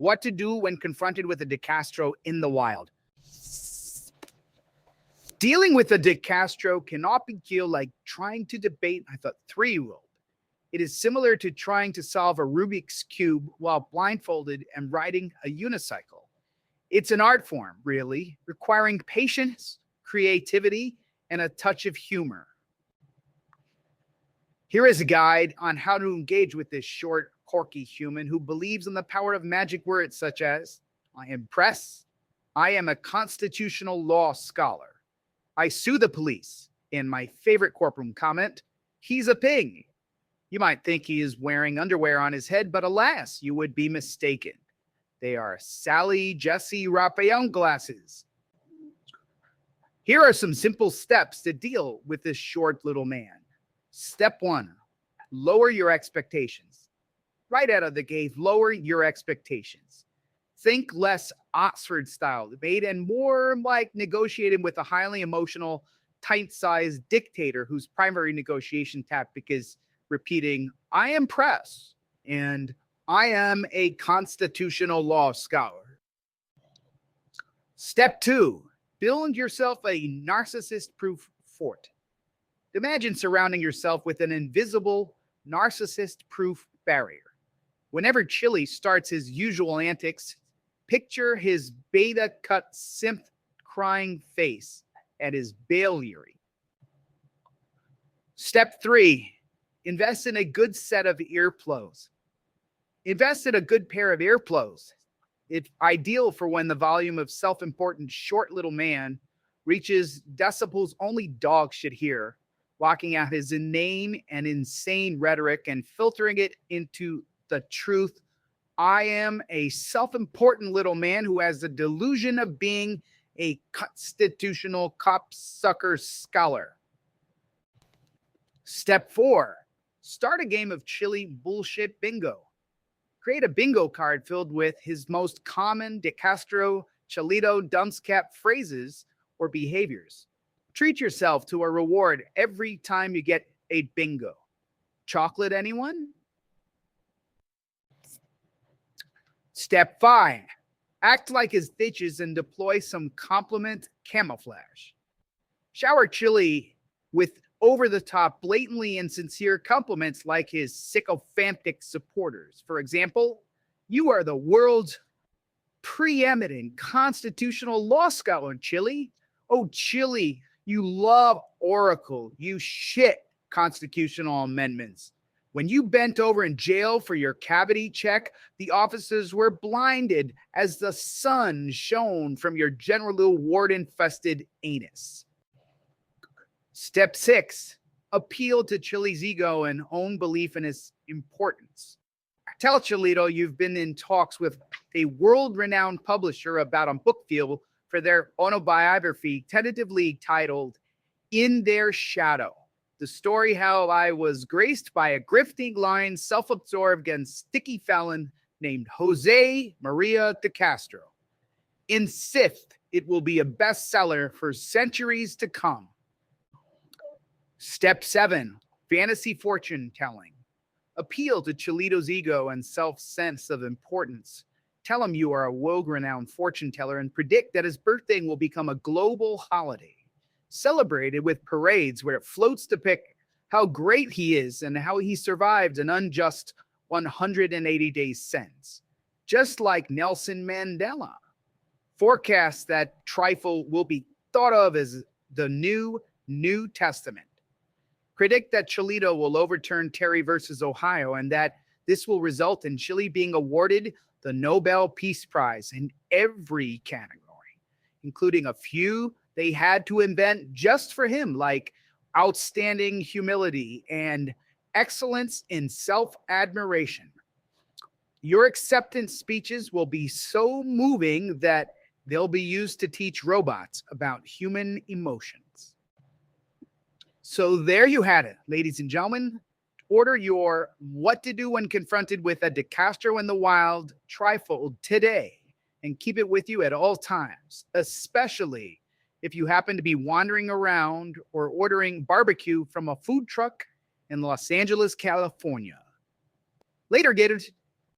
What to do when confronted with a DeCastro in the wild. Dealing with a DeCastro cannot be like trying to debate a 3-year-old. It is similar to trying to solve a Rubik's Cube while blindfolded and riding a unicycle. It's an art form, really, requiring patience, creativity, and a touch of humor. Here is a guide on how to engage with this short, quirky human who believes in the power of magic words such as, I am press, I am a constitutional law scholar, I sue the police, and my favorite courtroom comment, he's a pig. You might think he is wearing underwear on his head, but alas, you would be mistaken. They are Sally Jesse Raphael glasses. Here are some simple steps to deal with this short little man. Step 1, lower your expectations. Right out of the gate, lower your expectations. Think less Oxford style debate and more like negotiating with a highly emotional, tight-sized dictator whose primary negotiation tactic is repeating, I am press and I am a constitutional law scholar. Step 2, build yourself a narcissist-proof fort. Imagine surrounding yourself with an invisible, narcissist-proof barrier. Whenever Chili starts his usual antics, picture his beta-cut simp crying face at his bailiary. Step 3, invest in a good set of earplugs. Invest in a good pair of earplugs. It's ideal for when the volume of self-important short little man reaches decibels only dogs should hear, blocking out his inane and insane rhetoric and filtering it into the truth. I am a self-important little man who has the delusion of being a constitutional copsucker scholar. Step 4, start a game of Chili bullshit bingo. Create a bingo card filled with his most common DeCastro, Cholito, dumbscap phrases or behaviors. Treat yourself to a reward every time you get a bingo. Chocolate, anyone? Step 5, act like his ditches and deploy some compliment camouflage. Shower Chili with over-the-top, blatantly insincere compliments like his sycophantic supporters. For example, you are the world's preeminent constitutional law scholar, Chili. Oh, Chili, you love Oracle. You shit constitutional amendments. When you bent over in jail for your cavity check, the officers were blinded as the sun shone from your general wart-infested anus. Step 6, appeal to Chili's ego and own belief in his importance. Tell Cholito you've been in talks with a world-renowned publisher about a book deal for their autobiography tentatively titled In Their Shadow. The story how I was graced by a grifting, lying, self-absorbed and sticky felon named Jose Maria DeCastro. Insist it will be a bestseller for centuries to come. Step 7, fantasy fortune telling. Appeal to Cholito's ego and self-sense of importance. Tell him you are a world-renowned fortune teller and predict that his birthday will become a global holiday, celebrated with parades where it floats to pick how great he is and how he survived an unjust 180-day sentence, just like Nelson Mandela. Forecast that trifold will be thought of as the New Testament. Predict that Cholito will overturn Terry versus Ohio and that this will result in Chile being awarded the Nobel Peace Prize in every category, including a few they had to invent just for him, like outstanding humility and excellence in self-admiration. Your acceptance speeches will be so moving that they'll be used to teach robots about human emotions. So there you had it, ladies and gentlemen. Order your What to Do When Confronted with a DeCastro in the Wild trifold today and keep it with you at all times, especially if you happen to be wandering around or ordering barbecue from a food truck in Los Angeles, California. Later, Gators.